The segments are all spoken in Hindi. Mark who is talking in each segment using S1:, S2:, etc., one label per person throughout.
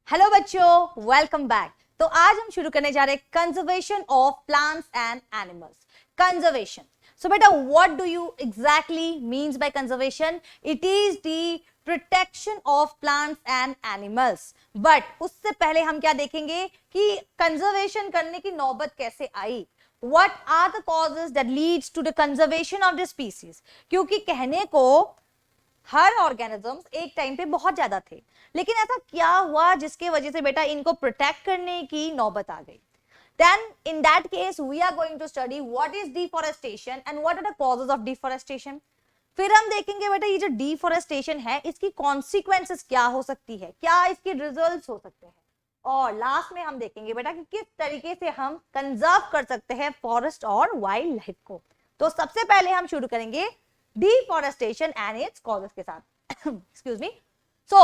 S1: हेलो बच्चों, वेलकम बैक। तो आज हम शुरू करने जा रहे हैं conservation of plants and animals. Conservation, so बेटा what do you exactly means by conservation? It is the protection of plants and animals. But उससे पहले हम क्या देखेंगे कि कंजर्वेशन करने की नौबत कैसे आई। What are the causes that leads to the conservation of the species? क्योंकि कहने को हर ऑर्गेनिजम्स एक टाइम पे बहुत ज्यादा थे, लेकिन ऐसा क्या हुआ जिसके वजह से बेटा इनको प्रोटेक्ट करने की नौबत आ गई। Then in that case we are going to study what is deforestation and what are the causes of deforestation. फिर हम देखेंगे बेटा ये जो डिफॉरेस्टेशन है इसकी कॉन्सिक्वेंसेस क्या हो सकती है, क्या इसके रिजल्ट्स हो सकते हैं, और लास्ट में हम देखेंगे बेटा कि किस तरीके से हम कंजर्व कर सकते हैं फॉरेस्ट और वाइल्ड लाइफ को। तो सबसे पहले हम शुरू करेंगे deforestation and its causes के साथ। excuse me. So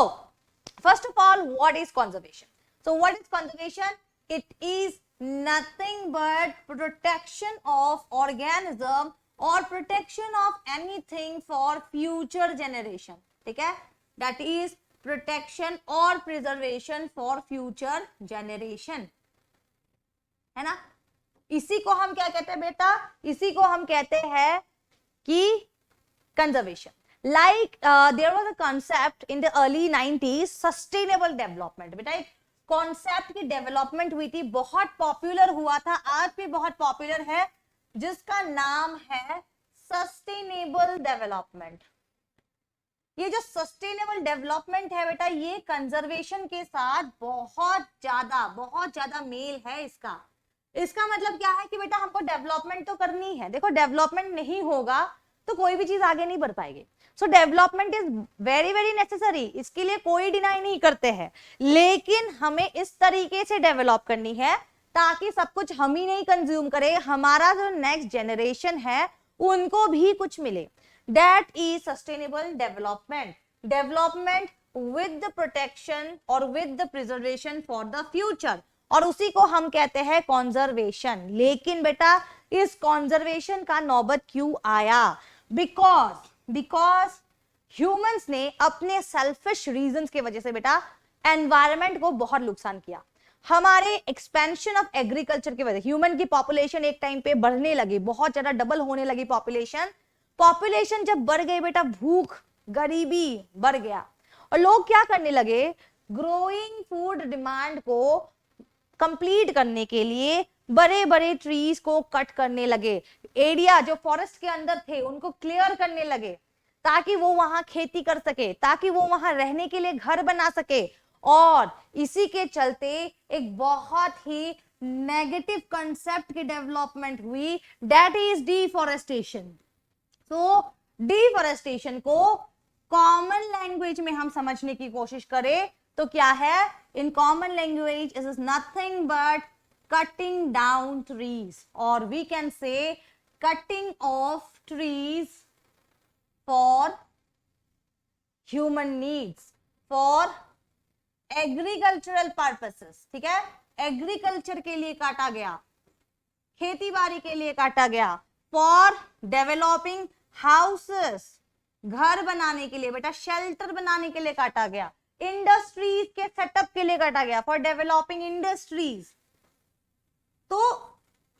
S1: first of all, what is conservation? So what is conservation? It is nothing but protection of organism or protection of anything for future generation. ठीक है, that is protection or preservation for future generation, है ना। इसी को हम क्या कहते हैं बेटा? इसी को हम कहते हैं कि conservation. Like there was a concept in the early 90s, sustainable development. बेटा एक कॉन्सेप्ट की डेवलपमेंट हुई थी, बहुत पॉपुलर हुआ था, आज भी बहुत पॉपुलर है, जिसका नाम है सस्टेनेबल डेवलपमेंट। ये जो सस्टेनेबल डेवलपमेंट है बेटा ये कंजर्वेशन के साथ बहुत ज्यादा मेल है इसका। इसका मतलब क्या है कि बेटा हमको डेवलपमेंट तो करनी है। देखो डेवलपमेंट नहीं होगा तो कोई भी चीज आगे नहीं बढ़ पाएगी। सो development is very very necessary, इसके लिए कोई डिनाई नहीं करते हैं, लेकिन हमें इस तरीके से डेवलप करनी है ताकि सब कुछ हम ही नहीं कंज्यूम करें, हमारा जो नेक्स्ट जनरेशन है उनको भी कुछ मिले। That is sustainable development. Development with the protection और with the preservation for the future, और उसी को हम कहते हैं कॉन्जर्वेशन। लेकिन बेटा इस कॉन्जर्वेशन का नौबत क्यों आया? बिकॉज ह्यूमंस ने अपने सेल्फिश रीजंस की वजह से बेटा एनवायरनमेंट को बहुत नुकसान किया। हमारे एक्सपेंशन ऑफ एग्रीकल्चर की वजह से ह्यूमन की पॉपुलेशन एक टाइम पे बढ़ने लगी, बहुत ज्यादा डबल होने लगी पॉपुलेशन जब बढ़ गई बेटा भूख गरीबी बढ़ गया, और लोग क्या करने लगे, ग्रोइंग फूड डिमांड को कंप्लीट करने के लिए बड़े बड़े ट्रीज को कट करने लगे, एरिया जो फॉरेस्ट के अंदर थे उनको क्लियर करने लगे ताकि वो वहां खेती कर सके, ताकि वो वहां रहने के लिए घर बना सके। और इसी के चलते एक बहुत ही नेगेटिव कंसेप्ट की डेवलपमेंट हुई, दैट इज डिफॉरेस्टेशन। तो डिफॉरेस्टेशन को कॉमन लैंग्वेज में हम समझने की कोशिश करें तो क्या है? In common language it is nothing but cutting down trees, or we can say cutting of trees for human needs, for agricultural purposes। ठीक है, एग्रीकल्चर के लिए काटा गया, खेती बाड़ी के लिए काटा गया, for developing houses, घर बनाने के लिए बेटा, शेल्टर बनाने के लिए काटा गया, इंडस्ट्रीज के सेटअप के लिए काटा गया, फॉर डेवलपिंग इंडस्ट्रीज। तो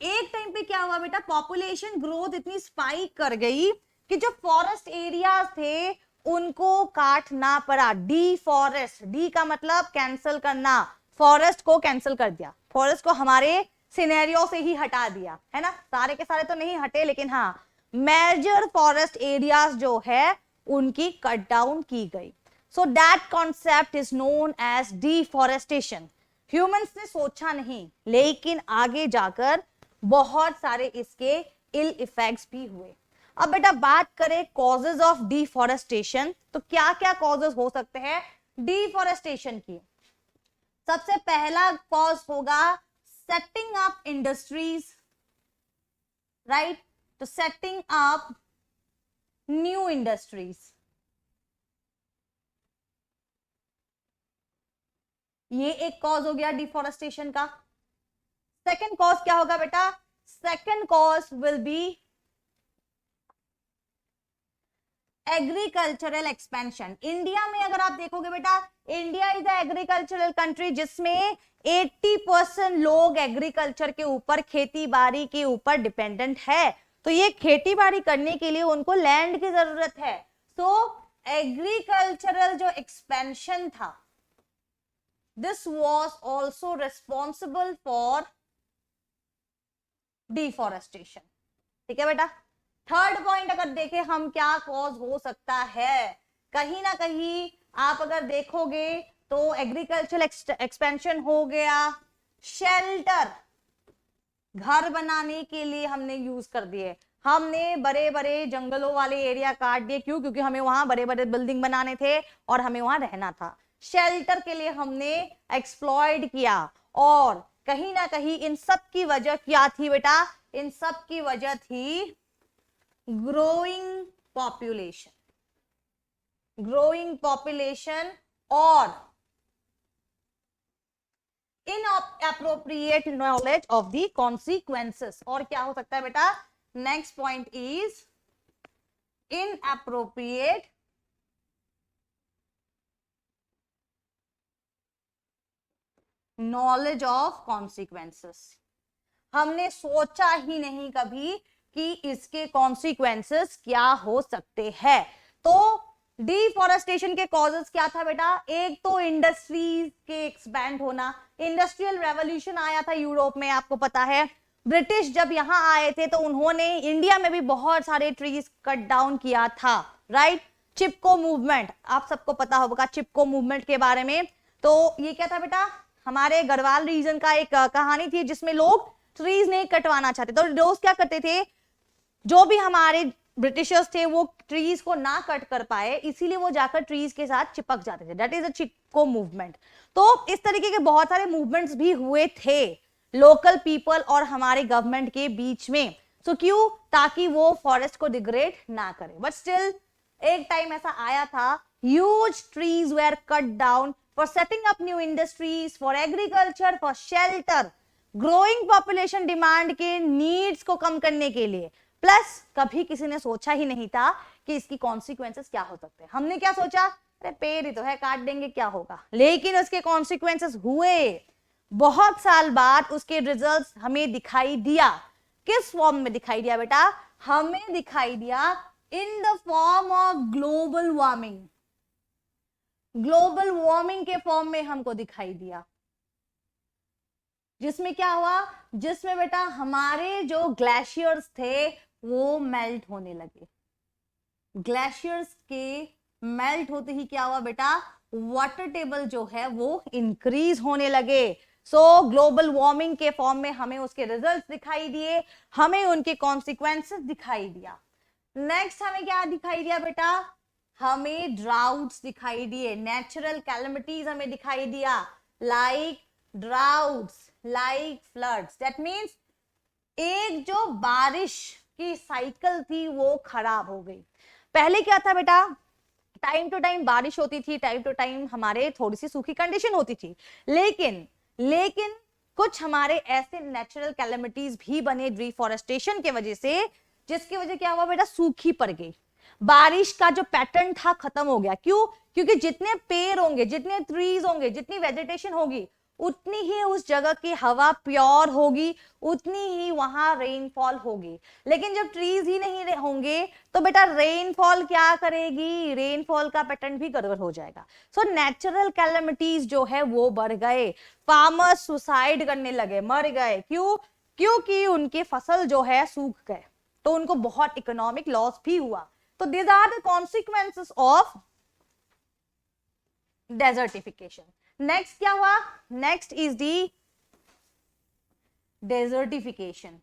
S1: एक टाइम पे क्या हुआ बेटा, पॉपुलेशन ग्रोथ इतनी स्पाइक कर गई कि जो फॉरेस्ट एरियाज थे उनको काटना पड़ा। डिफॉरेस्ट, डी का मतलब कैंसिल करना, फॉरेस्ट को कैंसिल कर दिया, फॉरेस्ट को हमारे सिनेरियो से ही हटा दिया, है ना। सारे के सारे तो नहीं हटे, लेकिन हाँ मेजर फॉरेस्ट एरियाज जो है उनकी कट डाउन की गई। So that concept is known as deforestation. Humans ने सोचा नहीं, लेकिन आगे जाकर बहुत सारे इसके इल इफेक्ट्स भी हुए। अब बेटा बात करें कॉजेज ऑफ डिफॉरेस्टेशन, तो क्या क्या कॉजेज हो सकते हैं डिफॉरेस्टेशन की? सबसे पहला कॉज होगा सेटिंग अप इंडस्ट्रीज, राइट, तो सेटिंग अप न्यू इंडस्ट्रीज, ये एक कॉज हो गया डिफॉरेस्टेशन का। सेकंड कॉज क्या होगा बेटा? Second cause will be agricultural expansion. India में अगर आप देखोगे बेटा India is a agricultural country जिसमें 80% लोग एग्रीकल्चर के ऊपर, खेती बाड़ी के ऊपर डिपेंडेंट है। तो ये खेती बाड़ी करने के लिए उनको लैंड की जरूरत है। तो एग्रीकल्चरल जो एक्सपेंशन था, this was also responsible for deforestation. ठीक है बेटा। थर्ड पॉइंट अगर देखें हम, क्या कॉज हो सकता है, कहीं ना कहीं आप अगर देखोगे तो एग्रीकल्चरल एक्सपेंशन हो गया, शेल्टर, घर बनाने के लिए हमने यूज कर दिए, हमने बड़े बड़े जंगलों वाले एरिया काट दिए। क्यों? क्योंकि हमें वहां बड़े बड़े बिल्डिंग बनाने थे और हमें वहां रहना था। शेल्टर के लिए हमने एक्सप्लॉइट किया। और कहीं ना कहीं इन सब की वजह क्या थी बेटा? इन सब की वजह थी ग्रोइंग पॉपुलेशन, ग्रोइंग पॉपुलेशन और inappropriate knowledge of the consequences। और क्या हो सकता है बेटा? Next point is inappropriate knowledge of consequences। हमने सोचा ही नहीं कभी कि इसके कॉन्सिक्वेंसेस क्या हो सकते हैं। तो डिफॉरेस्टेशन के कॉजेस क्या था बेटा? एक तो इंडस्ट्रीज के एक्सपैंड होना, इंडस्ट्रियल रेवोल्यूशन आया था यूरोप में, आपको पता है। ब्रिटिश जब यहां आए थे तो उन्होंने इंडिया में भी बहुत सारे ट्रीज कट डाउन किया था, राइट। चिपको मूवमेंट, आप सबको पता होगा चिपको मूवमेंट के बारे में। तो ये क्या था बेटा? हमारे गढ़वाल रीजन का एक कहानी थी जिसमें लोग ट्रीज नहीं कटवाना चाहते। तो लोग क्या करते थे, जो भी हमारे ब्रिटिशर्स थे वो ट्रीज को ना कट कर पाए, इसीलिए वो जाकर ट्रीज के साथ चिपक जाते थे। That is a Chipko movement. तो इस तरीके के बहुत सारे मूवमेंट्स भी हुए थे लोकल पीपल और हमारे गवर्नमेंट के बीच में। तो क्यों? ताकि वो फॉरेस्ट को डिग्रेड ना करे। बट स्टिल एक टाइम ऐसा आया था, huge trees were cut down for setting up new industries, for agriculture, for shelter, growing population demand के नीड्स को कम करने के लिए। प्लस कभी किसी ने सोचा ही नहीं था कि इसकी कॉन्सिक्वेंसेस क्या हो सकते हैं। हमने क्या सोचा, अरे पेड़ ही तो है, काट देंगे क्या होगा। लेकिन उसके कॉन्सिक्वेंसेस हुए। बहुत साल बाद उसके रिजल्ट्स हमें दिखाई दिया। किस फॉर्म में दिखाई दिया बेटा? हमें दिखाई दिया in the form of global warming. Global warming के फॉर्म में हमको दिखाई दिया, जिसमें क्या हुआ? जिसमें बेटा हमारे जो ग्लेशियर्स थे वो मेल्ट होने लगे। ग्लेशियर्स के मेल्ट होते ही क्या हुआ बेटा? वाटर टेबल जो है वो इंक्रीज होने लगे। सो ग्लोबल वार्मिंग के फॉर्म में हमें उसके रिजल्ट्स दिखाई दिए, हमें उनके कॉन्सिक्वेंसेस दिखाई दिया। नेक्स्ट हमें क्या दिखाई दिया बेटा? हमें ड्राउट्स दिखाई दिए, नेचुरल कैलेमिटीज हमें दिखाई दिया, like droughts, like floods. That means एक जो बारिश की साइकिल थी वो खराब हो गई। पहले क्या था बेटा? टाइम टू टाइम बारिश होती थी, टाइम टू टाइम हमारे थोड़ी सी सूखी कंडीशन होती थी। लेकिन कुछ हमारे ऐसे नेचुरल कैलेमिटीज भी बने डिफॉरेस्टेशन के वजह से, जिसकी वजह क्या हुआ बेटा? सूखी पड़ गई। बारिश का जो पैटर्न था खत्म हो गया। क्यों? क्योंकि जितने पेड़ होंगे, जितने ट्रीज होंगे, जितनी वेजिटेशन होगी, उतनी ही उस जगह की हवा प्योर होगी, उतनी ही वहां रेनफॉल होगी। लेकिन जब ट्रीज ही नहीं होंगे तो बेटा रेनफॉल क्या करेगी? रेनफॉल का पैटर्न भी गड़बड़ हो जाएगा। सो नेचुरल कैलेमिटीज जो है वो बढ़ गए। फार्मर्स सुसाइड करने लगे, मर गए। क्यों? क्योंकि उनके फसल जो है सूख गए, तो उनको बहुत इकोनॉमिक लॉस भी हुआ। तो these are the consequences of desertification. Next क्या हुआ? Next is the desertification.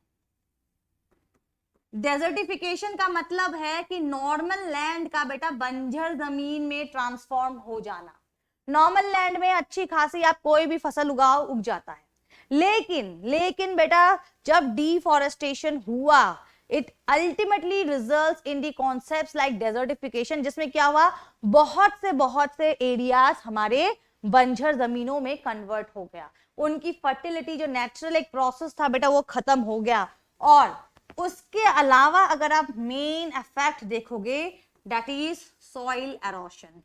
S1: Desertification का मतलब है कि नॉर्मल लैंड का बेटा बंजर जमीन में ट्रांसफॉर्म हो जाना। नॉर्मल लैंड में अच्छी खासी आप कोई भी फसल उगाओ, उग जाता है। लेकिन बेटा जब डिफॉरेस्टेशन हुआ, it ultimately results in the concepts like desertification, जिसमें क्या हुआ? बहुत से एरियाज हमारे बंजर जमीनों में कन्वर्ट हो गया। उनकी फर्टिलिटी जो नेचुरल एक प्रोसेस था बेटा वो खत्म हो गया। और उसके अलावा अगर आप मेन इफेक्ट देखोगे, that is soil erosion.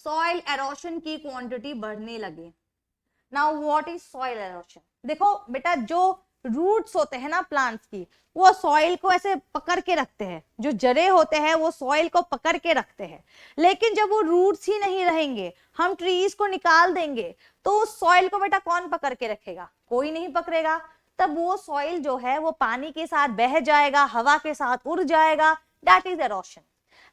S1: Soil erosion की क्वांटिटी बढ़ने लगे। Now what is soil erosion? देखो बेटा, जो रूट्स होते हैं ना प्लांट्स की, वो सॉइल को ऐसे पकड़ के रखते हैं, जो जड़ें होते हैं वो सॉइल को पकड़ के रखते हैं। लेकिन जब वो रूट्स ही नहीं रहेंगे, हम ट्रीज को निकाल देंगे, तो उस सॉइल को बेटा कौन पकड़ के रखेगा? कोई नहीं पकड़ेगा। तब वो सॉइल जो है वो पानी के साथ बह जाएगा, हवा के साथ उड़ जाएगा। That is erosion.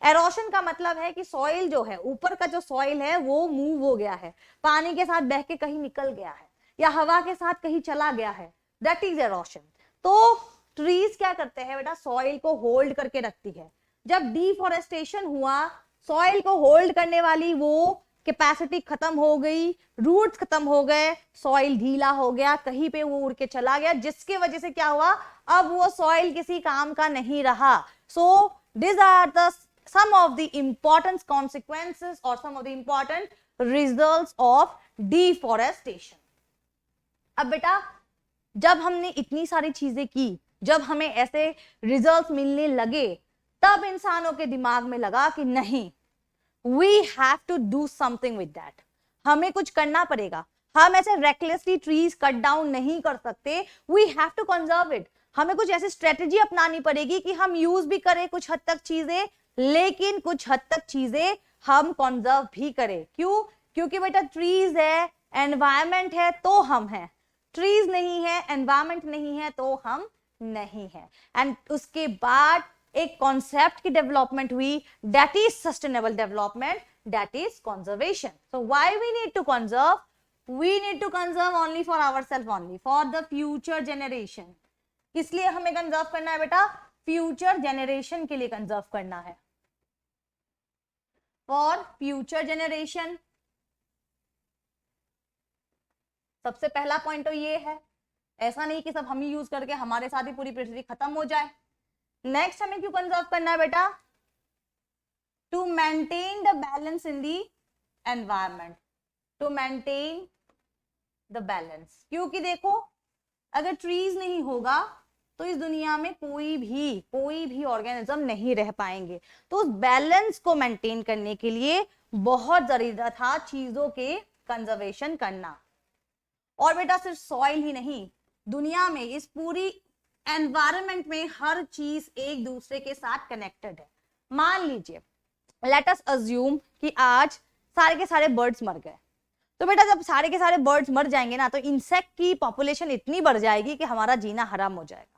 S1: एरोशन का मतलब है कि सॉइल जो है, ऊपर का जो सॉइल है वो मूव हो गया है, पानी के साथ बह के कहीं निकल गया है, या हवा के साथ कहीं चला गया है। That is erosion. तो ट्रीज क्या करते हैं बेटा? सॉइल को होल्ड करके रखती है। जब डिफॉरेस्टेशन हुआ, सॉइल को होल्ड करने वाली वो कैपेसिटी खत्म हो गई, रूट्स खत्म हो गए, सॉइल ढीला हो गया, कहीं पे वो उड़ के चला गया, जिसके वजह से क्या हुआ? अब वो सॉइल किसी काम का नहीं रहा। So this are the some of the important consequences or some of the important results of deforestation. अब बेटा, जब हमने इतनी सारी चीजें की, जब हमें ऐसे रिजल्ट्स मिलने लगे, तब इंसानों के दिमाग में लगा कि नहीं, we have to do something with that. हमें कुछ करना पड़ेगा। हम ऐसे recklessly trees cut down नहीं कर सकते। We have to conserve it. हमें कुछ ऐसी स्ट्रेटेजी अपनानी पड़ेगी कि हम यूज भी करें कुछ हद तक चीजें, लेकिन कुछ हद तक चीजें हम कंजर्व भी करें। क्यों? क्योंकि बेटा ट्रीज है, एनवायरमेंट है, तो हम हैं। ट्रीज नहीं है, एनवायरमेंट नहीं है, तो हम नहीं है। एंड उसके बाद एक कॉन्सेप्ट की डेवलपमेंट हुई, that is sustainable development, that is conservation. So why we need to conserve? We need to conserve only for ourself, only for the future generation. किस लिए हमें कंजर्व करना है बेटा? फ्यूचर जनरेशन के लिए कंजर्व करना है, फॉर फ्यूचर जनरेशन। सबसे पहला पॉइंट तो ये है। ऐसा नहीं कि सब हम ही यूज करके हमारे साथ ही पूरी पृथ्वी खत्म हो जाए। नेक्स्ट हमें क्यों कंजर्व करना है बेटा? To maintain the balance in the environment, to maintain the balance. क्योंकि देखो, अगर ट्रीज नहीं होगा तो इस दुनिया में कोई भी ऑर्गेनिज्म नहीं रह पाएंगे। तो उस बैलेंस को मेंटेन करने के लिए बहुत जरूरी था चीजों के कंजर्वेशन करना। और बेटा सिर्फ सॉइल ही नहीं, दुनिया में इस पूरी एनवायरनमेंट में हर चीज एक दूसरे के साथ कनेक्टेड है। मान लीजिए, लेट अस अज्यूम कि आज सारे के सारे बर्ड्स मर गए, तो बेटा जब सारे के सारे बर्ड्स मर जाएंगे ना, तो इंसेक्ट की पॉपुलेशन इतनी बढ़ जाएगी कि हमारा जीना हराम हो जाएगा।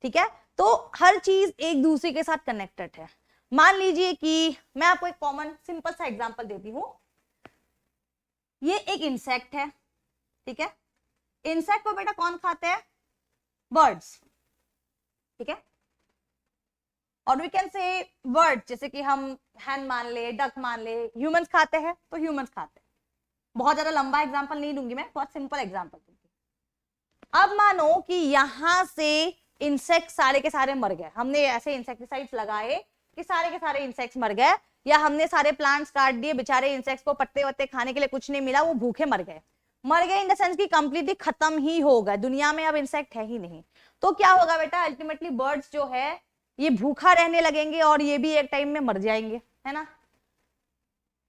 S1: ठीक है? तो हर चीज एक दूसरे के साथ कनेक्टेड है। मान लीजिए कि मैं आपको एक कॉमन सिंपल सा एग्जांपल देती हूं। ये एक इंसेक्ट है, ठीक है? इंसेक्ट को बेटा कौन खाते हैं? बर्ड्स, ठीक है? और वी कैन से बर्ड, जैसे कि हम हैन मान ले, डक मान ले, ह्यूमंस खाते हैं तो ह्यूमंस खाते हैं। बहुत ज्यादा लंबा एग्जांपल नहीं दूंगी मैं, बहुत सिंपल एग्जांपल दूंगी। अब मानो कि यहां से इंसेक्ट सारे के सारे मर गए, हमने ऐसे इंसेक्टिसाइड्स लगाए कि सारे के सारे इंसेक्ट्स मर गए, या हमने सारे प्लांट्स काट दिए, बेचारे इंसेक्ट्स को पत्ते वत्ते खाने के लिए कुछ नहीं मिला, वो भूखे मर गए। मर गए इन द सेंस कि कंप्लीटली खत्म ही हो गए, दुनिया में अब इंसेक्ट है ही नहीं। तो क्या होगा बेटा? अल्टीमेटली बर्ड्स जो है ये भूखा रहने लगेंगे और ये भी एक टाइम में मर जाएंगे, है ना?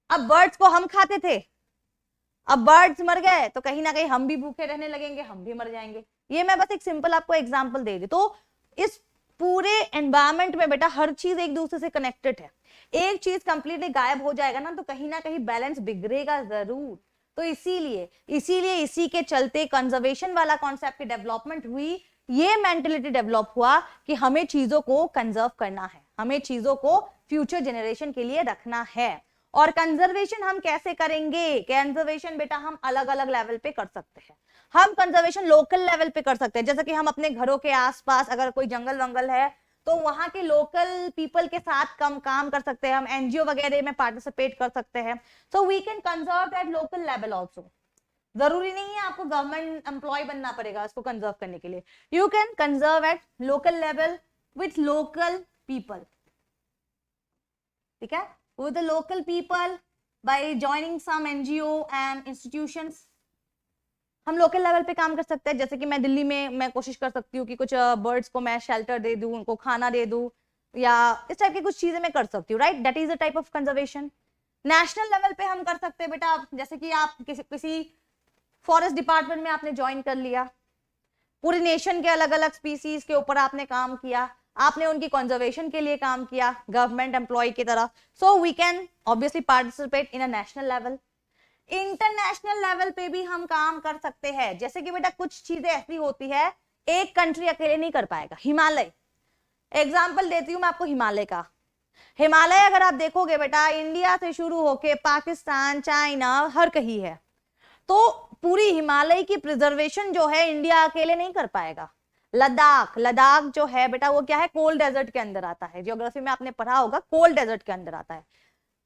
S1: अब बर्ड्स को हम खाते थे, अब बर्ड्स मर गए तो कहीं ना कहीं हम भी भूखे रहने लगेंगे, हम भी मर जाएंगे। ये मैं बस एक सिंपल आपको एग्जांपल दे दी। तो इस पूरे एनवायरमेंट में बेटा हर चीज एक दूसरे से कनेक्टेड है। एक चीज कंप्लीटली गायब हो जाएगा ना, तो कहीं ना कहीं बैलेंस बिगड़ेगा जरूर। तो इसीलिए इसी के चलते कंजर्वेशन वाला कॉन्सेप्ट की डेवलपमेंट हुई। ये मेंटेलिटी डेवलप हुआ कि हमें चीजों को कंजर्व करना है, हमें चीजों को फ्यूचर जनरेशन के लिए रखना है। और कंजर्वेशन हम कैसे करेंगे? कंजर्वेशन बेटा हम अलग अलग लेवल पे कर सकते हैं। हम कंजर्वेशन लोकल लेवल पे कर सकते हैं, जैसे कि हम अपने घरों के आसपास अगर कोई जंगल वंगल है तो वहां के लोकल पीपल के साथ काम कर सकते हैं, हम एनजीओ वगैरह में पार्टिसिपेट कर सकते हैं। So we can conserve at local level also. जरूरी नहीं है आपको गवर्नमेंट एम्प्लॉय बनना पड़ेगा इसको कंजर्व करने के लिए। You can conserve at local level with local people, ठीक है? with the local people by joining some NGO and institutions। हम लोकल लेवल पे काम कर सकते हैं। जैसे कि मैं दिल्ली में मैं कोशिश कर सकती हूँ कि कुछ बर्ड्स को मैं शेल्टर दे दूं, उनको खाना दे दूं, या इस टाइप की कुछ चीजें मैं कर सकती हूँ, right? That is a type of conservation. National level पे हम कर सकते हैं बेटा, जैसे कि आप किसी फॉरेस्ट डिपार्टमेंट में आपने ज्वाइन कर लिया, पूरी नेशन के अलग अलग स्पीसीज के ऊपर आपने काम किया, आपने उनकी कंजर्वेशन के लिए काम किया गवर्नमेंट एम्प्लॉय की तरह, so we can obviously participate in a national level. International level पे भी हम काम कर सकते हैं, जैसे कि बेटा कुछ चीजें ऐसी होती है एक कंट्री अकेले नहीं कर पाएगा। हिमालय, एग्जाम्पल देती हूँ मैं आपको हिमालय का। हिमालय अगर आप देखोगे बेटा, इंडिया से शुरू होके पाकिस्तान, चाइना, हर कहीं है, तो पूरी हिमालय की प्रिजर्वेशन जो है इंडिया अकेले नहीं कर पाएगा। लद्दाख, लद्दाख जो है बेटा वो क्या है, कोल्ड डेजर्ट के अंदर आता है, ज्योग्राफी में आपने पढ़ा होगा, कोल्ड डेजर्ट के अंदर आता है।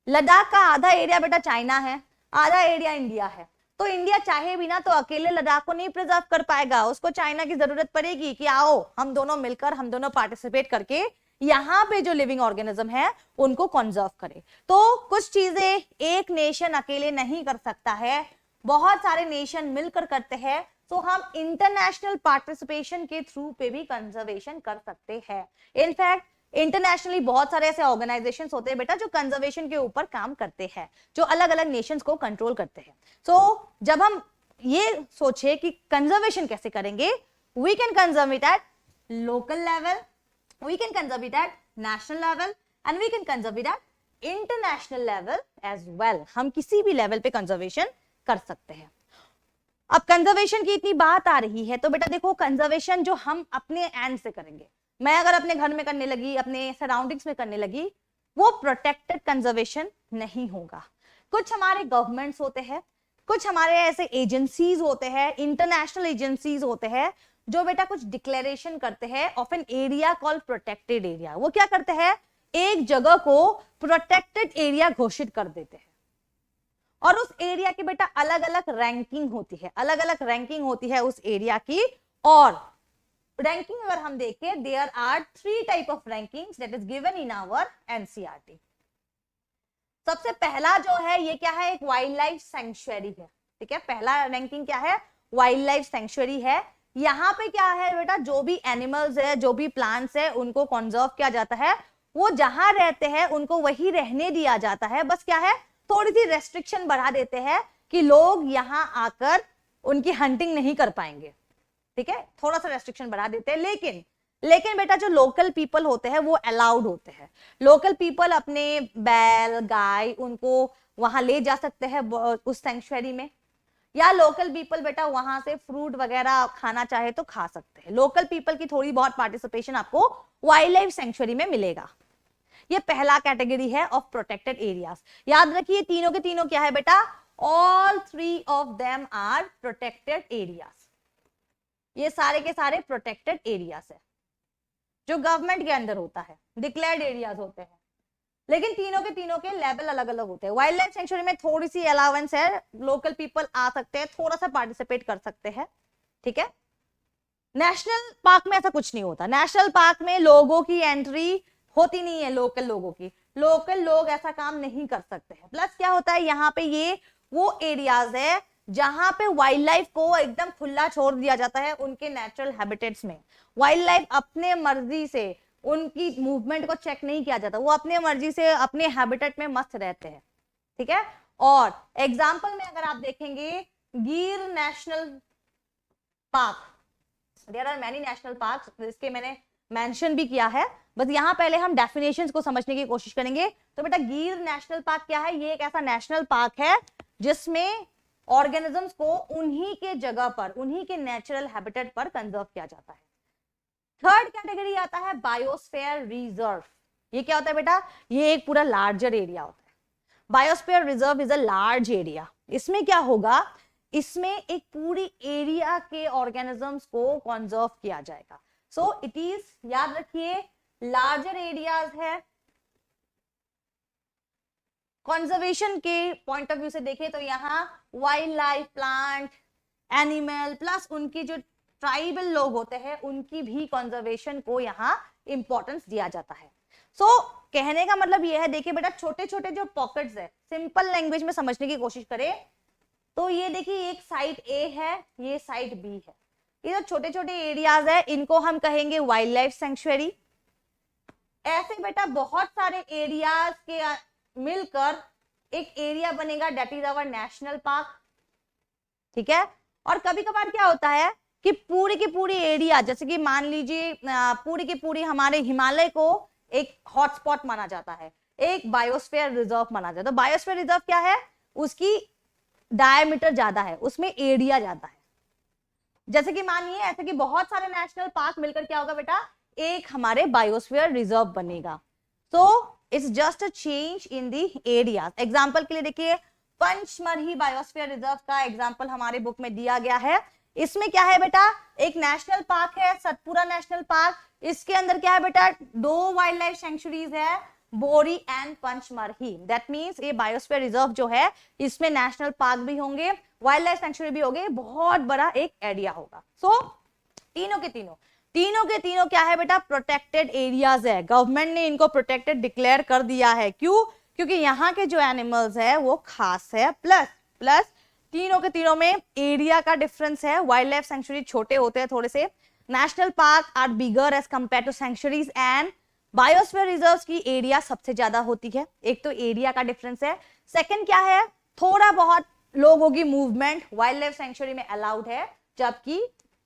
S1: लद्दाख का आधा एरिया बेटा चाइना है, आधा एरिया इंडिया है, तो इंडिया चाहे भी ना तो अकेले लद्दाख को नहीं प्रिजर्व कर पाएगा, उसको चाइना की जरूरत पड़ेगी कि आओ हम दोनों मिलकर, हम दोनों पार्टिसिपेट करके यहाँ पे जो लिविंग ऑर्गेनिज्म है उनको कंजर्व करे। तो कुछ चीजें एक नेशन अकेले नहीं कर सकता है, बहुत सारे नेशन मिलकर करते हैं, तो हम इंटरनेशनल पार्टिसिपेशन के थ्रू पे भी कंजर्वेशन कर सकते हैं। इनफैक्ट इंटरनेशनली बहुत सारे ऐसे ऑर्गेनाइजेशंस होते हैं बेटा जो कंजर्वेशन के ऊपर काम करते हैं, जो अलग अलग नेशंस को कंट्रोल करते हैं। सो जब हम ये सोचे कि कंजर्वेशन कैसे करेंगे, we can conserve it at local level, we can conserve it at national level and we can conserve it at international level as well। हम किसी भी लेवल पे कंजर्वेशन कर सकते हैं। अब कंजर्वेशन की इतनी बात आ रही है तो बेटा देखो, कंजर्वेशन जो हम अपने एंड से करेंगे, मैं अगर अपने घर में करने लगी, अपने सराउंडिंग्स में करने लगी, वो प्रोटेक्टेड कंजर्वेशन नहीं होगा। कुछ हमारे गवर्नमेंट्स होते हैं, कुछ हमारे ऐसे एजेंसीज होते हैं, इंटरनेशनल एजेंसीज होते हैं जो बेटा कुछ डिक्लेरेशन करते हैं of an area called protected area. वो क्या करते हैं, एक जगह को प्रोटेक्टेड एरिया घोषित कर देते हैं, और उस एरिया की बेटा अलग अलग रैंकिंग होती है, अलग अलग रैंकिंग होती है उस एरिया की। और रैंकिंग अगर हम देखें, there are 3 type of rankings that is given in our NCERT. सबसे पहला जो है ये क्या है, एक वाइल्ड लाइफ सेंचुरी है, ठीक है। पहला रैंकिंग क्या है, वाइल्ड लाइफ सेंचुरी है। यहाँ पे क्या है बेटा, जो भी एनिमल्स है, जो भी प्लांट्स है, उनको कंजर्व किया जाता है, वो जहां रहते हैं उनको वही रहने दिया जाता है। बस क्या है, थोड़ी सी रेस्ट्रिक्शन बढ़ा देते हैं कि लोग यहाँ आकर उनकी हंटिंग नहीं कर पाएंगे, ठीक है, थोड़ा सा रेस्ट्रिक्शन बढ़ा देते हैं। लेकिन बेटा जो लोकल पीपल होते हैं वो अलाउड होते हैं। लोकल पीपल अपने बैल, गाय, उनको वहां ले जा सकते हैं उस सेंचुरी में, या लोकल पीपल बेटा वहां से फ्रूट वगैरह खाना चाहे तो खा सकते हैं। लोकल पीपल की थोड़ी बहुत पार्टिसिपेशन आपको वाइल्ड लाइफ सेंचुरी में मिलेगा। ये पहला कैटेगरी है ऑफ प्रोटेक्टेड एरियाज। याद रखिए तीनों के तीनों क्या है बेटा, all 3 of them are protected areas. ये सारे के सारे प्रोटेक्टेड एरियाज है जो गवर्नमेंट के अंदर होता है, डिक्लेयर्ड एरियाज होते हैं, लेकिन तीनों के लेवल अलग अलग होते हैं। वाइल्ड लाइफ सेंचुरी में थोड़ी सी अलाउंस है, लोकल पीपल आ सकते हैं, थोड़ा सा पार्टिसिपेट कर सकते हैं, ठीक है। नेशनल पार्क में ऐसा कुछ नहीं होता, नेशनल पार्क में लोगों की एंट्री होती नहीं है, लोकल लोगों की, लोकल लोग ऐसा काम नहीं कर सकते हैं। प्लस क्या होता है, यहाँ पे ये वो एरियाज है जहां पे वाइल्ड लाइफ को एकदम खुला छोड़ दिया जाता है उनके नेचुरल हैबिटेट्स में। वाइल्ड लाइफ अपने मर्जी से, उनकी मूवमेंट को चेक नहीं किया जाता, वो अपने मर्जी से अपने हैबिटेट में मस्त रहते हैं, ठीक है। और एग्जाम्पल में अगर आप देखेंगे, Gir national park, there are many national park, जिसके मैंने मेंशन भी किया है, बस यहाँ पहले हम डेफिनेशंस को समझने की कोशिश करेंगे। तो बेटा गिर नेशनल पार्क क्या है, ये एक ऐसा नेशनल पार्क है जिसमें ऑर्गेनिजम्स को उन्हीं के जगह पर, उन्हीं के नेचुरल हैबिटेट पर कंजर्व किया जाता है। थर्ड कैटेगरी आता है बायोस्फीयर रिजर्व। ये क्या होता है बेटा, ये एक पूरा लार्जर एरिया होता है। Biosphere reserve is a large area. इसमें क्या होगा, इसमें एक पूरी एरिया के ऑर्गेनिजम्स को कंजर्व किया जाएगा। सो इट इज, याद रखिए, लार्जर एरियाज है। कंजर्वेशन के पॉइंट ऑफ व्यू से देखें तो यहाँ wild life, plant, animal, plus उनकी जो ट्राइबल लोग होते हैं उनकी भी कंजर्वेशन को यहाँ इंपॉर्टेंस दिया जाता है। सो कहने का मतलब यह है, देखिए बेटा छोटे छोटे जो पॉकेट्स है, सिंपल लैंग्वेज में समझने की कोशिश करें तो ये देखिए एक साइड ए है, ये साइड बी है, ये जो छोटे छोटे एरियाज है इनको हम कहेंगे वाइल्ड लाइफ सेंचुरी। ऐसे बेटा बहुत सारे एरियाज के मिलकर एक एरिया बनेगा, that is our national park, ठीक है। और कभी कभार क्या होता है कि पूरी की पूरी एरिया, जैसे कि मान लीजिए पूरी की पूरी हमारे हिमालय को एक हॉटस्पॉट माना जाता है, एक बायोस्फीयर रिजर्व माना जाता है। तो बायोस्फीयर रिजर्व क्या है, उसकी डायमीटर ज्यादा है, उसमें एरिया ज्यादा है। जैसे कि मानिए ऐसे कि बहुत सारे नेशनल पार्क मिलकर क्या होगा बेटा, एक हमारे बायोस्फीयर रिजर्व बनेगा। So it's just a change in the area. Example के लिए देखिए, पंचमरही बायोस्फीयर रिजर्व का एग्जाम्पल हमारे बुक में दिया गया है। इसमें क्या है बेटा, एक नेशनल पार्क है सतपुरा नेशनल पार्क, इसके अंदर क्या है बेटा, 2 वाइल्ड लाइफ सेंचुरीज है, बोरी एंड पंचमरही। दैट मींस ये बायोस्फीयर रिजर्व जो है इसमें नेशनल पार्क भी होंगे, वाइल्ड लाइफ सेंचुरी भी होंगे, बहुत बड़ा एक एरिया होगा। सो तीनों के तीनों क्या है बेटा, प्रोटेक्टेड एरियाज है। गवर्नमेंट ने इनको प्रोटेक्टेड डिक्लेयर कर दिया है। क्यों? क्योंकि यहाँ के जो एनिमल्स है वो खास है, प्लस तीनों के तीनों में एरिया का डिफरेंस है। वाइल्ड लाइफ सेंचुरी छोटे होते हैं थोड़े से, national park are bigger as compare to sanctuaries, and biosphere reserve की एरिया सबसे ज्यादा होती है। एक तो एरिया का डिफरेंस है, सेकंड क्या है, थोड़ा बहुत लोगों की मूवमेंट वाइल्ड लाइफ सेंचुरी में अलाउड है, जबकि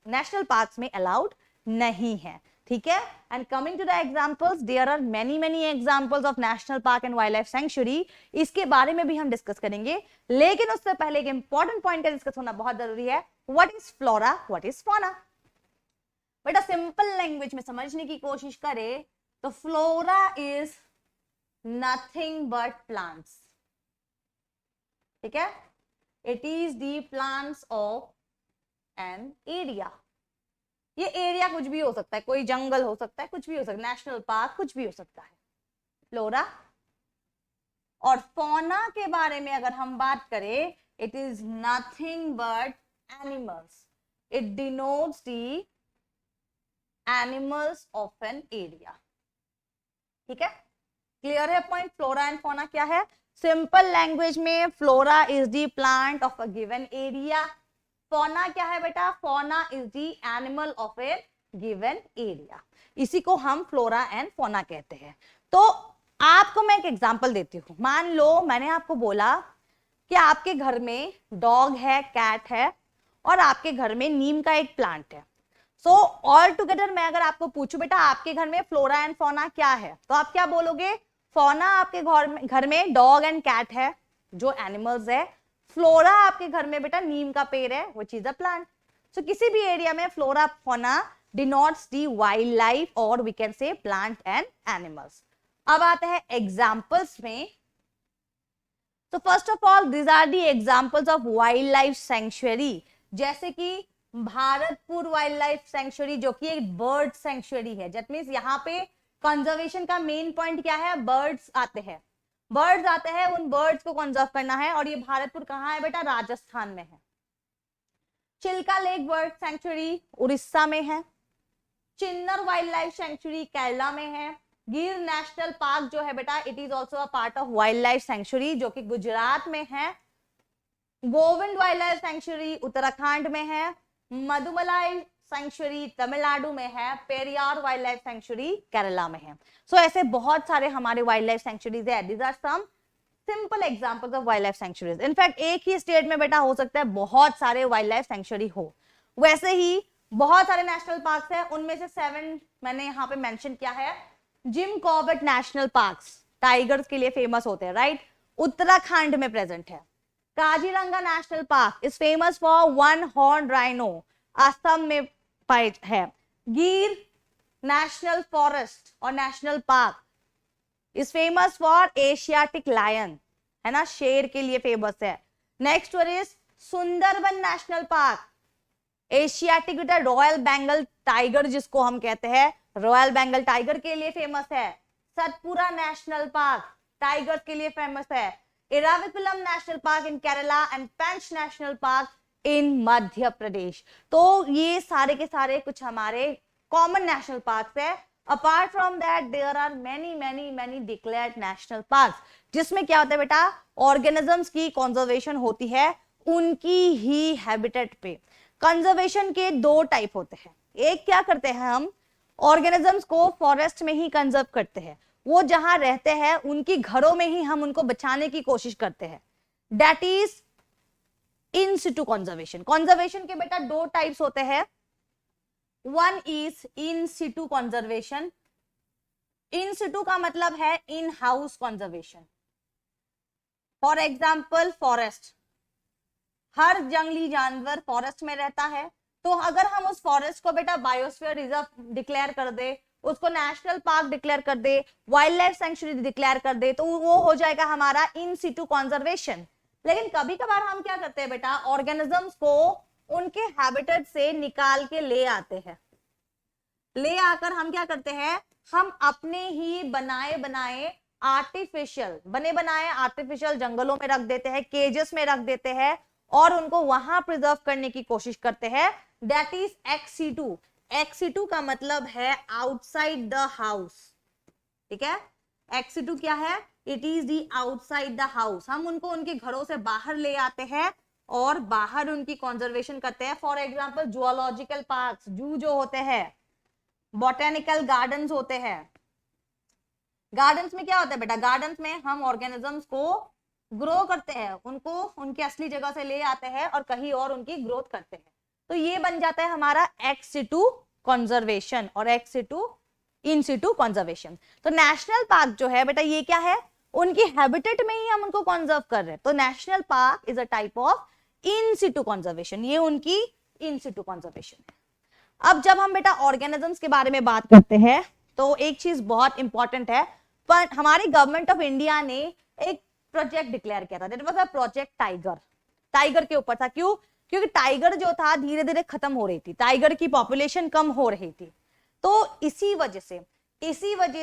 S1: नेशनल पार्क्स में अलाउड नहीं है, ठीक है। And coming to the examples, there are many examples of national park and wild life sanctuary, इसके बारे में भी हम डिस्कस करेंगे। लेकिन उससे पहले एक इंपॉर्टेंट पॉइंट का डिस्कस होना बहुत जरूरी है, what is flora, what is fauna. बेटा सिंपल लैंग्वेज में समझने की कोशिश करें तो flora is nothing but plants, ठीक है। It is the plants of an area. ये एरिया कुछ भी हो सकता है, कोई जंगल हो सकता है, कुछ भी हो सकता है, नेशनल पार्क कुछ भी हो सकता है, फ्लोरा। और फौना के बारे में अगर हम बात करें, it is nothing but animals, it denotes the animals of an area, ठीक है। क्लियर है पॉइंट? फ्लोरा एंड फौना क्या है? सिंपल लैंग्वेज में flora is the plant of a given area, fauna क्या है बेटा, fauna is the animal of A given area. इसी को हम फ्लोरा एंड फौना कहते हैं। तो आपको मैं एक एग्जांपल देती हूँ। मान लो मैंने आपको बोला कि आपके घर में डॉग है, कैट है, और आपके घर में नीम का एक प्लांट है। सो ऑल टुगेदर मैं अगर आपको पूछूं बेटा आपके घर में फ्लोरा एंड फौना क्या है, तो आप क्या बोलोगे? फौना आपके घर में डॉग एंड कैट है जो एनिमल्स है, फ्लोरा आपके घर में बेटा नीम का पेड़ है, which is a plant. So किसी भी एरिया में flora fauna denotes the wild life, और we can say plant and animals. अब आते हैं एग्जांपल्स में। तो first of all this are the examples of wild life sanctuary, जैसे कि भारतपुर वाइल्ड लाइफ सेंचुरी जो कि एक बर्ड सेंचुरी है। दैट मींस यहाँ पे कंजर्वेशन का मेन पॉइंट क्या है, बर्ड्स आते हैं, उन बर्ड्स को कंजर्व करना है। और ये भारतपुर कहाँ है बेटा? राजस्थान में है। Chilka lake bird sanctuary Orissa में है। चिन्नर वाइल्ड लाइफ सेंचुरी केरला में है। गिर नेशनल पार्क जो है बेटा, it is also a part of wild life sanctuary जो कि गुजरात में है। Govind wild life century Uttarakhand में है। मधुमलाई सेंचुरी तमिलनाडु में है। Periyar wild life century Kerala में है। सो ऐसे बहुत सारे हमारे वाइल्ड लाइफ सेंचुरीज है। These are some simple examples of wild life sanctuaries. In fact एक ही स्टेट में बेटा हो सकता है बहुत सारे वाइल्ड लाइफ सेंचुरी हो। वैसे ही बहुत सारे नेशनल पार्क्स हैं, उनमें से 7 मैंने यहाँ पे मेंशन किया है। Jim Corbett national parks tigers के लिए फेमस होते हैं, राइट, उत्तराखंड में प्रेजेंट है। Kaziranga national park is famous for one horn rhino, Assam में है। गिर नेशनल फॉरेस्ट और national park is famous for Asiatic lion, है ना, शेर के लिए फेमस है। Next one is Sundarban national park, Asiatic बेटा रॉयल बंगाल टाइगर जिसको हम कहते हैं, रॉयल बंगाल टाइगर के लिए फेमस है। सतपुरा नेशनल पार्क टाइगर के लिए फेमस है। Eravikulam national park in Kerala and Pench national park in Madhya Pradesh. तो ये सारे के सारे कुछ हमारे कॉमन नेशनल पार्क्स है। Apart from that there are many declared national parks, जिसमें क्या होता है बेटा, ऑर्गेनिजम्स की कंजर्वेशन होती है उनकी ही हैबिटेट पे। कंजर्वेशन के 2 टाइप होते हैं। एक क्या करते हैं हम, ऑर्गेनिजम्स को फॉरेस्ट में ही कंजर्व करते हैं, वो जहां रहते हैं उनकी घरों में ही हम उनको बचाने की कोशिश करते हैं। That is in situ conservation. Conservation के बेटा दो टाइप्स होते हैं, one is in situ conservation. In situ का मतलब है in house conservation. For example forest, हर जंगली जानवर फॉरेस्ट में रहता है, तो अगर हम उस फॉरेस्ट को बेटा बायोस्फीयर रिजर्व डिक्लेयर कर दे, उसको नेशनल पार्क डिक्लेयर कर दे, वाइल्ड लाइफ सेंचुरी डिक्लेयर कर दे, तो वो हो जाएगा हमारा इन सिटू कंजर्वेशन। लेकिन कभी कभार हम क्या करते हैं बेटा, ऑर्गेनिजम्स को उनके हैबिटेट से निकाल के ले आते हैं। ले आकर हम क्या करते हैं, हम अपने ही बनाए बनाए आर्टिफिशियल जंगलों में रख देते हैं, केजेस में रख देते हैं और उनको वहां प्रिजर्व करने की कोशिश करते हैं। That is एक्स-सिटू। एक्स-सिटू का मतलब है आउटसाइड द हाउस, ठीक है। एक्स-सिटू क्या है, it is the outside the house. हम उनको उनके घरों से बाहर ले आते हैं और बाहर उनकी कंजर्वेशन करते हैं। फॉर एग्जांपल जूलॉजिकल पार्क्स, जू जो होते हैं, बॉटेनिकल गार्डन्स होते हैं। गार्डन्स में क्या होता है बेटा, गार्डन्स में हम ऑर्गेनिजम्स को ग्रो करते हैं, उनको उनके असली जगह से ले आते हैं और कहीं और उनकी ग्रोथ करते हैं। तो ये बन जाता है हमारा एक्स-सिटू कंजर्वेशन और एक्स-सिटू इन-सिटू कंजर्वेशन। तो नेशनल पार्क जो है बेटा, ये क्या है, उनकी हैबिटेट में ही हम उनको कंजर्व कर रहे हैं। तो national park is a type of in situ conservation, ये उनकी इन-सिटू कंजर्वेशन है। अब जब हम बेटा ऑर्गेनिजम्स के बारे में बात करते हैं तो एक चीज बहुत इंपॉर्टेंट है, पर हमारी गवर्नमेंट ऑफ इंडिया ने एक प्रोजेक्ट डिक्लेयर किया था, that was a project tiger. Tiger के ऊपर था, क्यों, क्योंकि टाइगर जो था धीरे धीरे खत्म हो रही थी, टाइगर की पॉपुलेशन कम हो रही थी। तो इसी वजह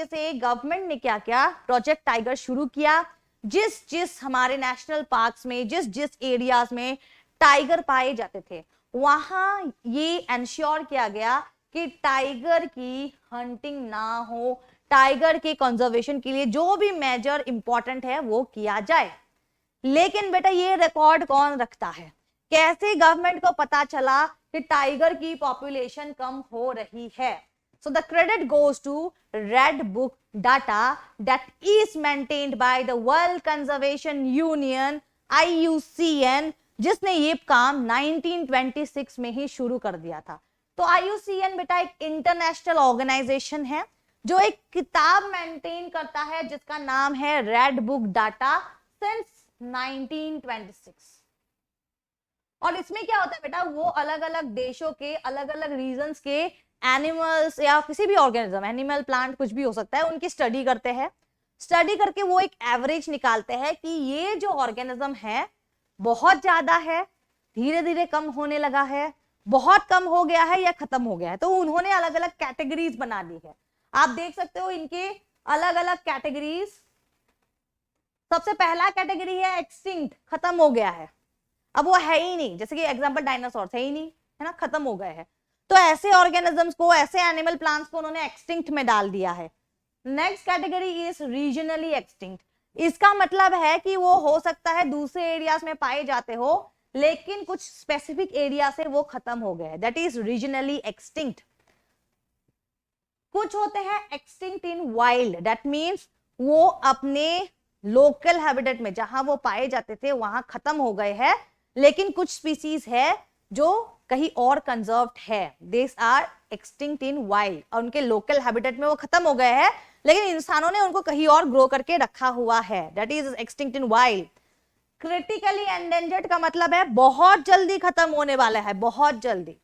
S1: से गवर्नमेंट ने क्या किया, प्रोजेक्ट टाइगर शुरू किया। जिस जिस हमारे नेशनल पार्क्स में, जिस जिस एरियाज में टाइगर पाए जाते थे, वहां ये एंश्योर किया गया कि टाइगर की हंटिंग ना हो, टाइगर के कंजर्वेशन के लिए जो भी मेजर इंपॉर्टेंट है वो किया जाए। लेकिन बेटा ये रिकॉर्ड कौन रखता है, कैसे गवर्नमेंट को पता चला कि टाइगर की पॉपुलेशन कम हो रही है? So the credit goes to Red Book data that is maintained by the World Conservation Union IUCN, जिसने ये काम 1926 में ही शुरू कर दिया था। तो IUCN बेटा एक इंटरनेशनल ऑर्गेनाइजेशन है जो एक किताब मेंटेन करता है जिसका नाम है रेड बुक डाटा सिंस 1926। और इसमें क्या होता है बेटा, वो अलग अलग देशों के अलग अलग रीजन्स के एनिमल्स या किसी भी ऑर्गेनिज्म, एनिमल प्लांट कुछ भी हो सकता है, उनकी स्टडी करते हैं। स्टडी करके वो एक एवरेज निकालते हैं कि ये जो ऑर्गेनिज्म है बहुत ज्यादा है, धीरे धीरे कम होने लगा है, बहुत कम हो गया है या खत्म हो गया है। तो उन्होंने अलग अलग कैटेगरीज बना दी है, आप देख सकते हो इनके अलग अलग कैटेगरीज। सबसे पहला कैटेगरी है एक्सटिंक्ट, खत्म हो गया है, अब वो है ही नहीं, जैसे कि एग्जांपल डायनासोर है ही नहीं, है ना, खत्म हो गए हैं। तो ऐसे ऑर्गेनिजम्स को, ऐसे एनिमल प्लांट्स को उन्होंने एक्सटिंक्ट में डाल दिया है। Next category is regionally extinct. इसका मतलब है कि वो हो सकता है दूसरे एरियाज में पाए जाते हो, लेकिन कुछ स्पेसिफिक एरिया से वो खत्म हो गए, दैट इज रीजनली एक्सटिंक्ट। कुछ होते हैं extinct in wild, that means वो अपने लोकल हैबिटेट में जहां वो पाए जाते थे वहां खत्म हो गए हैं, लेकिन कुछ स्पीसीज है जो कहीं और कंजर्व्ड है, this are extinct in wild, और उनके लोकल हैबिटेट में वो खत्म हो गए हैं लेकिन इंसानों ने उनको कहीं और ग्रो करके रखा हुआ है, that is extinct in wild. Critically endangered का मतलब है बहुत जल्दी खत्म होने वाला है, बहुत जल्दी,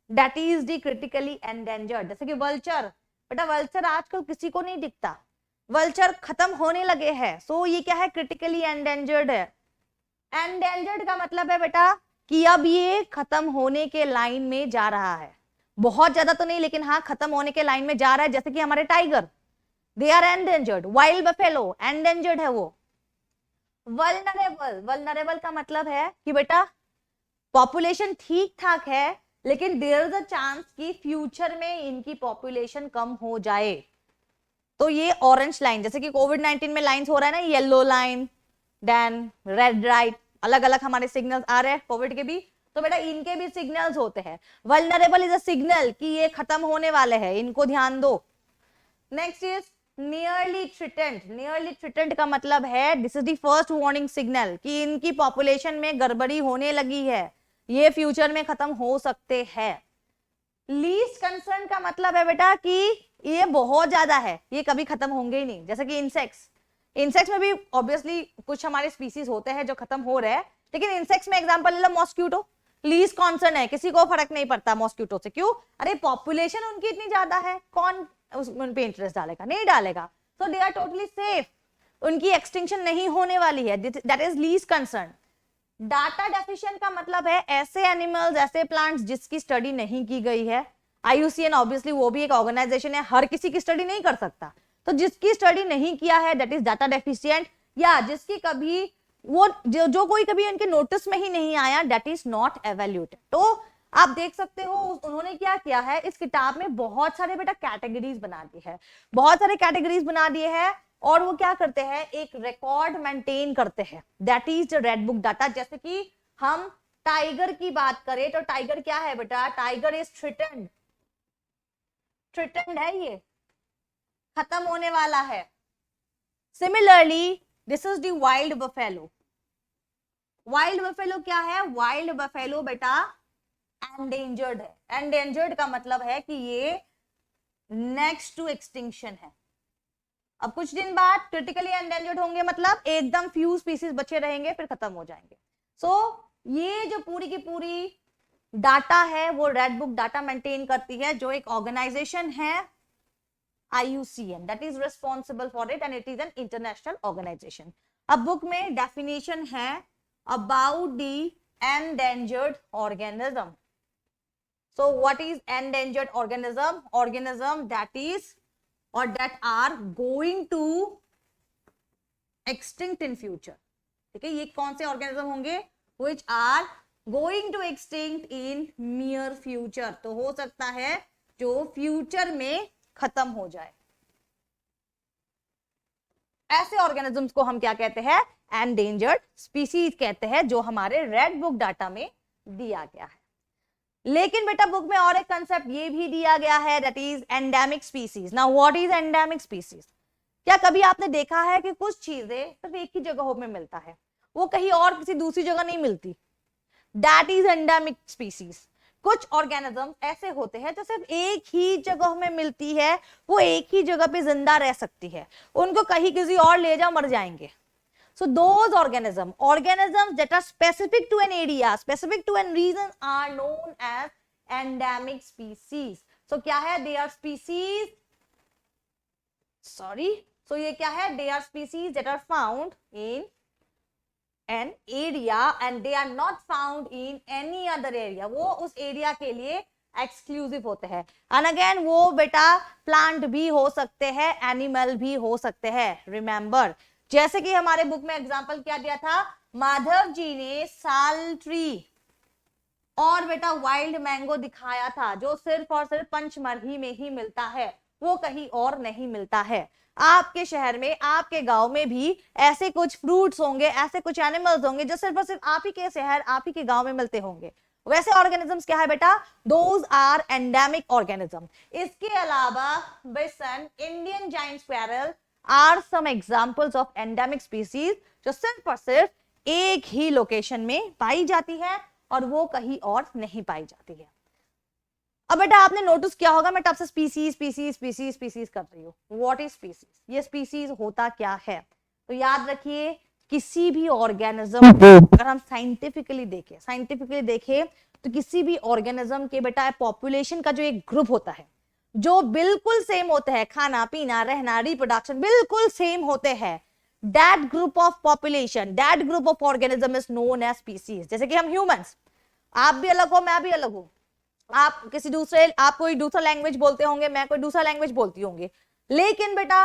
S1: that is the critically endangered. जैसे कि वल्चर, बेटा वल्चर आजकल किसी को नहीं दिखता, वल्चर खत्म होने लगे हैं, सो ये क्या है, क्रिटिकली एंडेंजर्ड है। एंडेंजर्ड का मतलब है बेटा कि अब ये खत्म होने के लाइन में जा रहा है, बहुत ज्यादा तो नहीं लेकिन हाँ खत्म होने के लाइन में जा रहा है। जैसे कि हमारे tiger, they are endangered. Wild buffalo endangered है वो। वल्नरेबल, वल्नरेबल का मतलब है कि बेटा पॉपुलेशन ठीक ठाक है लेकिन देयर इज अ चांस कि फ्यूचर में इनकी पॉपुलेशन कम हो जाए। तो ये ऑरेंज लाइन, जैसे कि कोविड-19 में लाइंस हो रहा है ना, yellow line, then red light, अलग अलग हमारे सिग्नल्स आ रहे हैं कोविड के भी, तो बेटा इनके भी सिग्नल्स होते हैं। वल्नरेबल इज अ सिग्नल कि ये खत्म होने वाले हैं, इनको ध्यान दो। Next is nearly threatened. Nearly threatened का मतलब है this is the first warning signal कि इनकी पॉपुलेशन में गड़बड़ी होने लगी है, ये फ्यूचर में खत्म हो सकते हैं। लीस्ट कंसर्न का मतलब है बेटा कि ये बहुत ज्यादा है, ये कभी खत्म होंगे ही नहीं। जैसे कि इंसेक्ट्स, इंसेक्ट्स में भी ऑब्वियसली कुछ हमारे स्पीसीज होते हैं जो खत्म हो रहे हैं, लेकिन इंसेक्ट्स में एग्जांपल ले लो मॉस्क्यूटो, लीस्ट कॉन्सर्न है, किसी को फर्क नहीं पड़ता मॉस्क्यूटो से। क्यों? अरे पॉपुलेशन उनकी इतनी ज्यादा है, कौन उन पे इंटरेस्ट डालेगा? नहीं डालेगा। सो दे आर टोटली सेफ, उनकी एक्सटिंक्शन नहीं होने वाली है, that is least concern. Data deficient का मतलब है ऐसे एनिमल्स, ऐसे प्लांट्स जिसकी स्टडी नहीं की गई है। IUCN ऑब्वियसली वो भी एक ऑर्गेनाइजेशन है, हर किसी की स्टडी नहीं कर सकता, तो जिसकी स्टडी नहीं किया है दैट इज डाटा डेफिशिएंट, या जिसकी कभी वो जो कोई कभी उनके नोटिस में ही नहीं आया दैट इज नॉट एवेल्यूएटेड। तो आप देख सकते हो उन्होंने क्या किया है, इस किताब में बहुत सारे बेटा कैटेगरीज बना दी है, बहुत सारे कैटेगरीज बना दिए हैं, और वो क्या करते हैं, एक रिकॉर्ड मेंटेन करते हैं, that is the red book data. जैसे कि हम टाइगर की बात करें तो टाइगर क्या है बेटा, टाइगर इज थ्रेटेंड, थ्रेटेंड है, ये खत्म होने वाला है। Similarly this is the wild buffalo. Wild buffalo क्या है, वाइल्ड बफेलो बेटा एंडेंजर्ड है। एंडेंजर्ड का मतलब है कि ये नेक्स्ट टू एक्सटिंक्शन है, अब कुछ दिन बाद क्रिटिकली एंडेंजर्ड होंगे, मतलब एकदम फ्यू स्पीसीज बचे रहेंगे फिर खत्म हो जाएंगे। सो ये जो पूरी की पूरी डाटा है वो रेड बुक डाटा मेंटेन करती है, जो एक ऑर्गेनाइजेशन है IUCN, that is responsible for it and it is an international organization. अब बुक में डेफिनेशन है about the endangered organism. So what is endangered organism? Organism that is or that are going to extinct in future. ठीक है, ये कौन से ऑर्गेनिज्म होंगे, which are going to extinct in near future, तो हो सकता है जो फ्यूचर में खत्म हो जाए। ऐसे ऑर्गेनिजम्स को हम क्या कहते हैं, एंडेंजर्ड स्पीसीज कहते हैं, जो हमारे रेड बुक डाटा में दिया गया है। लेकिन बेटा बुक में और एक कंसेप्ट ये भी दिया गया है, that is endemic species. Now what is endemic species? क्या कभी आपने देखा है कि कुछ चीजें सिर्फ एक ही जगहों में मिलता है, वो कहीं और किसी दूसरी जगह नहीं मिलती, दैट इज एंडेमिक स्पीसीज। कुछ ऑर्गेनिज्म ऐसे होते हैं जो सिर्फ एक ही जगह में मिलती है, वो एक ही जगह पे जिंदा रह सकती है, उनको कहीं किसी और ले जाओ मर जाएंगे। So those organisms that are specific to an area, specific to an region are known as endemic species. So क्या है, they are species, so ये क्या है, they are species that are found in an area and they are not found in any other area. वो उस एरिया के लिए एक्सक्लूसिव होते हैं। एंड अगेन वो बेटा प्लांट भी हो सकते हैं, एनिमल भी हो सकते हैं। रिमेंबर, जैसे कि हमारे बुक में एग्जांपल क्या दिया था, माधव जी ने साल ट्री और बेटा वाइल्ड मैंगो दिखाया था, जो सिर्फ और सिर्फ पंचमरही में ही मिलता है, वो कहीं और नहीं मिलता है। आपके शहर में, आपके गांव में भी ऐसे कुछ फ्रूट्स होंगे, ऐसे कुछ एनिमल्स होंगे जो सिर्फ और सिर्फ आप ही के शहर, आप ही के गांव में मिलते होंगे। वैसे ऑर्गेनिजम्स क्या है बेटा, दोज आर एंडेमिक ऑर्गेनिज्म। इसके अलावा bison, Indian giant squirrel are some examples of endemic species, जो सिर्फ और सिर्फ एक ही लोकेशन में पाई जाती है और वो कहीं और नहीं पाई जाती है। अब बेटा आपने नोटिस किया होगा मैं तब से स्पीसीज स्पीसीज स्पीसीज स्पीसीज कर रही हूँ। What is species? ये स्पीसीज होता क्या है? तो याद रखिए, किसी भी ऑर्गेनिज्म अगर हम साइंटिफिकली देखें तो किसी भी ऑर्गेनिज्म के बेटा पॉपुलेशन का जो एक ग्रुप होता है, जो बिल्कुल सेम होते हैं, खाना पीना रहना रिप्रोडक्शन बिल्कुल सेम होते हैं, that group of population, that group of organism is known as species. जैसे कि हम ह्यूमंस, आप भी अलग हो, मैं भी अलग हूं, आप किसी दूसरे, आप कोई दूसरा लैंग्वेज बोलते होंगे, मैं कोई दूसरा लैंग्वेज बोलती होंगी, लेकिन बेटा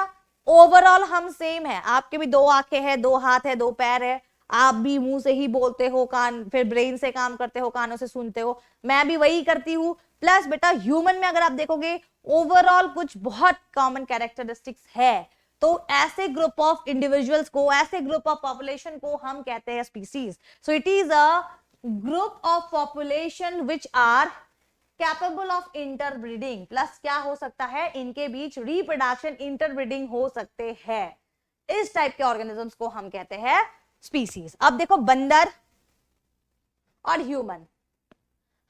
S1: ओवरऑल हम सेम है। आपके भी दो आंखें हैं, दो हाथ है, दो पैर है, आप भी मुंह से ही बोलते हो, कान फिर ब्रेन से काम करते हो, कानों से सुनते हो, मैं भी वही करती हूँ। प्लस बेटा ह्यूमन में अगर आप देखोगे ओवरऑल कुछ बहुत कॉमन कैरेक्टरिस्टिक्स है, तो ऐसे ग्रुप ऑफ इंडिविजुअल्स को, ऐसे ग्रुप ऑफ पॉपुलेशन को हम कहते हैं species. So it is a group of population which are capable of interbreeding, plus क्या हो सकता है, इनके बीच रिप्रोडक्शन इंटरब्रीडिंग हो सकते हैं। इस टाइप के ऑर्गेनिजम्स को हम कहते हैं स्पीसीज। अब देखो बंदर और ह्यूमन,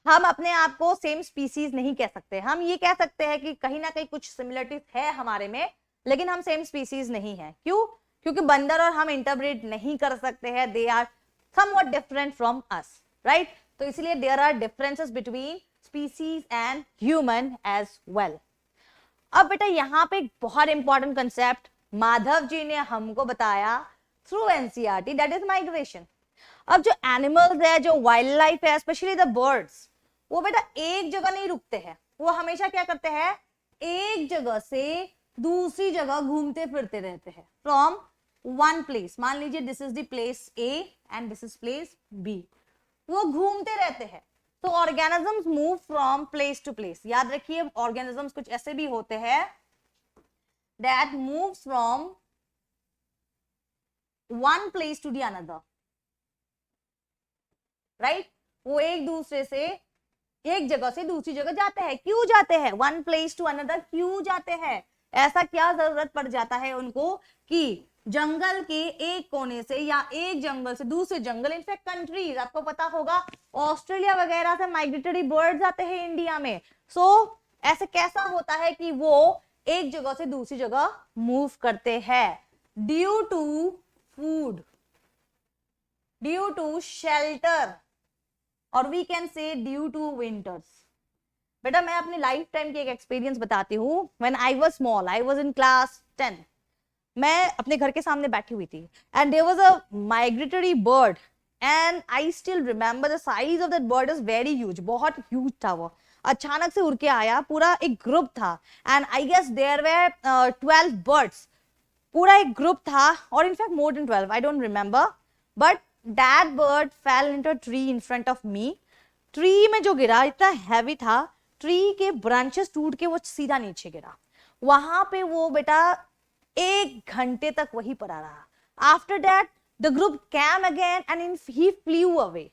S1: हम अपने आप को सेम स्पीसीज नहीं कह सकते, हम ये कह सकते हैं कि कहीं ना कहीं कुछ सिमिलरिटीज है हमारे में, लेकिन हम सेम स्पीसीज नहीं है। क्यों? क्योंकि बंदर और हम इंटरब्रीड नहीं कर सकते हैं, they are somewhat different from us, right? तो इसलिए there are differences between species and human as well. अब बेटा यहाँ पे एक बहुत इंपॉर्टेंट कंसेप्ट माधव जी ने हमको बताया through NCERT, that is migration. अब जो एनिमल्स है, जो वाइल्ड लाइफ है, स्पेशली द बर्ड्स, वो बेटा एक जगह नहीं रुकते हैं, वो हमेशा क्या करते हैं, एक जगह से दूसरी जगह घूमते फिरते रहते हैं, फ्रॉम वन प्लेस। मान लीजिए this is the place A and this is place B, वो घूमते रहते हैं। तो organisms move from place to place. याद रखिए ऑर्गेनिजम्स कुछ ऐसे भी होते हैं that move from one place to the another, right? वो एक दूसरे से, एक जगह से दूसरी जगह जाते हैं। क्यों जाते हैं? वन प्लेस टू अनदर क्यों जाते हैं? ऐसा क्या जरूरत पड़ जाता है उनको कि जंगल के एक कोने से या एक जंगल से दूसरे जंगल, इनफैक्ट कंट्रीज, आपको पता होगा ऑस्ट्रेलिया वगैरह से माइग्रेटरी बर्ड्स आते हैं इंडिया में। सो ऐसे कैसा होता है कि वो एक जगह से दूसरी जगह मूव करते हैं due to food, due to shelter, और we can say due to winters. बेटा मैं अपने लाइफ टाइम की एक एक्सपीरियंस बताती हूँ। When I was small, I was in class 10, मैं अपने घर के सामने बैठी हुई थी and there was a migratory bird and I still remember the size of that bird is very huge, बहुत ह्यूज था वो। अचानक से उड़ के आया, पूरा एक ग्रुप था and I guess there were 12 birds, पूरा एक ग्रुप था, और in fact more than 12, I don't remember, but that bird fell into a tree in front of me. Tree में जो गिरा इतना हैवी था, ट्री के ब्रांचेस टूट के वो सीधा नीचे गिरा। वहां पे वो बेटा 1 घंटे तक वही पड़ा रहा। After that the group came again and he flew away,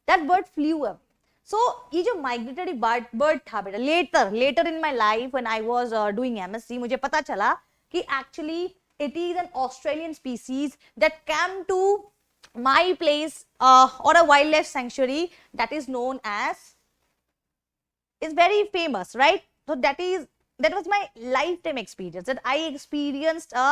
S1: that bird flew away. So ये जो माइग्रेटरी बर्ड था बेटा, later in my life when I was doing MSc, मुझे पता चला कि actually it is an Australian species that came to my place or a wildlife sanctuary that is known as, is very famous, right? So that was my lifetime experience, that I experienced a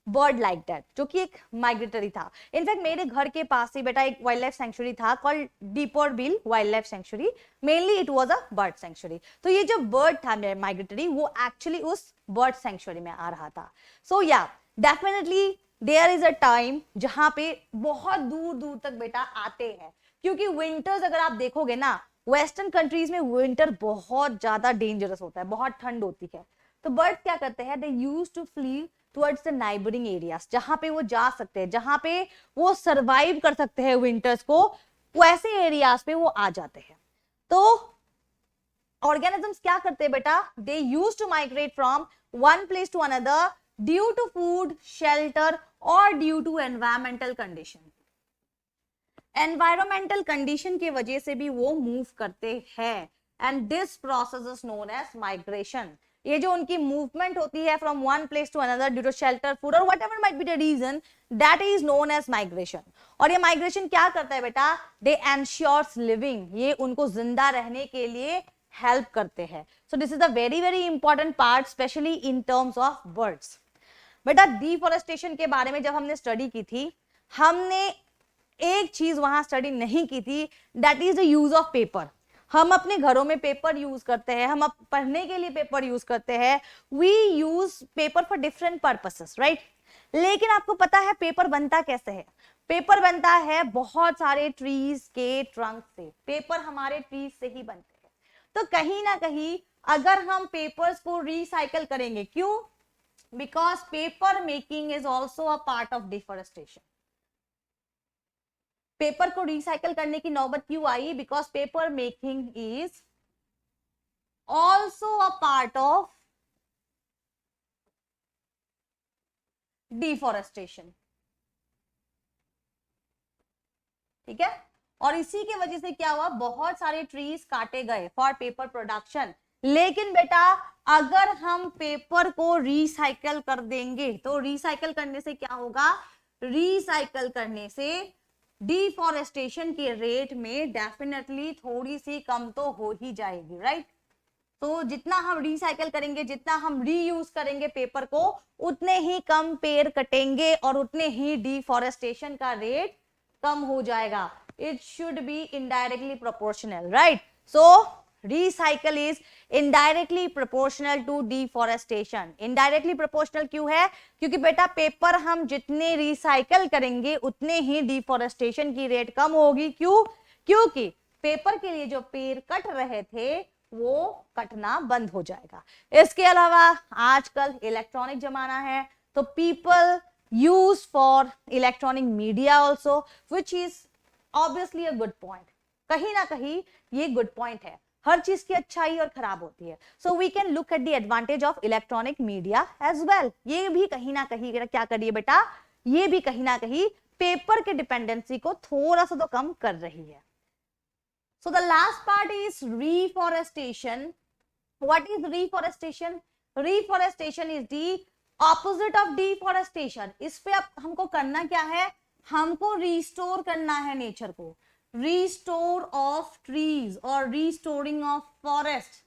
S1: bird like that, जो कि एक माइग्रेटरी था। इनफैक्ट मेरे घर के पास ही बेटा एक वाइल्ड लाइफ सेंचुरी था called deeper bill wild life century, mainly it was a bird sanctuary. तो ये जो बर्ड था मेरा माइग्रेटरी, वो एक्चुअली उस बर्ड सेंचुरी में आ रहा था। So yeah definitely there is a time जहां पे बहुत दूर दूर तक बेटा आते हैं, क्योंकि विंटर्स अगर आप देखोगे ना, वेस्टर्न कंट्रीज में विंटर बहुत ज्यादा डेंजरस होता है, बहुत ठंड होती है। तो बर्ड क्या करते हैं, they use to flee towards the neighbouring areas, जहां पे वो जा सकते हैं, जहां पे वो सरवाइव कर सकते हैं विंटर्स को, वैसे एरियाज पे वो आ जाते हैं। तो ऑर्गेनिजम्स क्या करते हैं बेटा, they use to migrate from one place to another due to food, shelter और due to environmental condition. Environmental condition की वजह से भी वो मूव करते हैं and this process is known as migration. ये जो उनकी मूवमेंट होती है from one place to another due to shelter, food और whatever might be the reason, that is known as migration. और ये माइग्रेशन क्या करता है बेटा, दे एंश्योर्स लिविंग, ये उनको जिंदा रहने के लिए हेल्प करते हैं। So this is a very very important part, specially in terms of birds. बेटा डिफॉरेस्टेशन के बारे में जब हमने स्टडी की थी, हमने एक चीज वहां स्टडी नहीं की थी, that is the use of paper. हम अपने घरों में पेपर यूज करते हैं, हम पढ़ने के लिए पेपर यूज करते हैं, we use paper for different purposes, right? लेकिन आपको पता है पेपर बनता कैसे है? पेपर बनता है बहुत सारे ट्रीज के ट्रंक से, पेपर हमारे ट्रीज से ही बनते हैं। तो कहीं ना कहीं अगर हम पेपर्स को रिसाइकल करेंगे, क्यों? Because paper making is also a part of deforestation. Paper को रिसाइकल करने की नौबत क्यों आई? Because paper making is also a part of deforestation. ठीक है? और इसी के वजह से क्या हुआ, बहुत सारे ट्रीज काटे गए फॉर पेपर प्रोडक्शन। लेकिन बेटा अगर हम पेपर को रिसाइकल कर देंगे तो रिसाइकल करने से क्या होगा, रिसाइकल करने से डिफॉरेस्टेशन के रेट में डेफिनेटली थोड़ी सी कम तो हो ही जाएगी, राइट। तो जितना हम रिसाइकल करेंगे, जितना हम रीयूज करेंगे पेपर को, उतने ही कम पेड़ कटेंगे और उतने ही डिफॉरेस्टेशन का रेट कम हो जाएगा। It should be indirectly proportional, right. So recycle is indirectly proportional to deforestation। indirectly proportional क्यों है, क्योंकि बेटा पेपर हम जितने रिसाइकल करेंगे उतने ही डिफॉरेस्टेशन की रेट कम होगी। क्यों, क्योंकि पेपर के लिए जो पेड़ कट रहे थे वो कटना बंद हो जाएगा। इसके अलावा आजकल इलेक्ट्रॉनिक जमाना है, तो people use for electronic media also, which is obviously a good point. कहीं ना कहीं ये गुड पॉइंट है, हर चीज की अच्छाई और खराब होती है। So we can look at the advantage of electronic media as well. ये भी कहीं ना कहीं क्या करिए बेटा, ये भी कहीं ना कहीं पेपर के डिपेंडेंसी को थोड़ा सा तो कम कर रही है। So the last part is reforestation। What is reforestation? Reforestation is the opposite of deforestation. इस पे अब हमको करना क्या है, हमको रिस्टोर करना है नेचर को। Restore of trees or restoring of forest,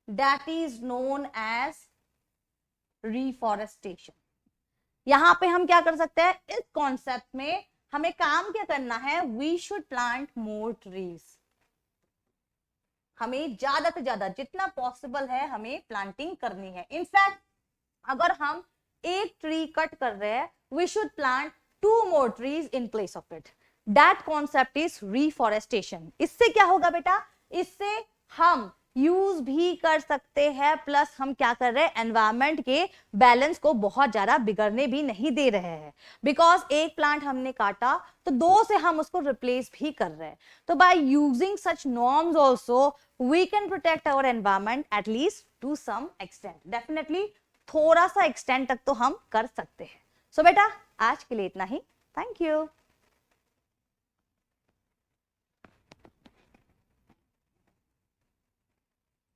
S1: that is known as reforestation। यहां पे हम क्या कर सकते हैं, इस कॉन्सेप्ट में हमें काम क्या करना है, we should plant more trees। हमें ज्यादा से ज्यादा जितना पॉसिबल है हमें प्लांटिंग करनी है। इनफैक्ट अगर हम एक ट्री कट कर रहे हैं, we should plant 2 more trees in place of it। That concept is reforestation। इससे क्या होगा बेटा, इससे हम यूज भी कर सकते हैं, प्लस हम क्या कर रहे हैं, एनवायरमेंट के बैलेंस को बहुत ज्यादा बिगड़ने भी नहीं दे रहे हैं। बिकॉज एक प्लांट हमने काटा तो 2 से हम उसको रिप्लेस भी कर रहे हैं। तो by using such norms also we can protect our environment at least to some extent. Definitely थोड़ा सा एक्सटेंट तक तो हम कर सकते हैं। सो बेटा आज के लिए इतना ही। Thank you.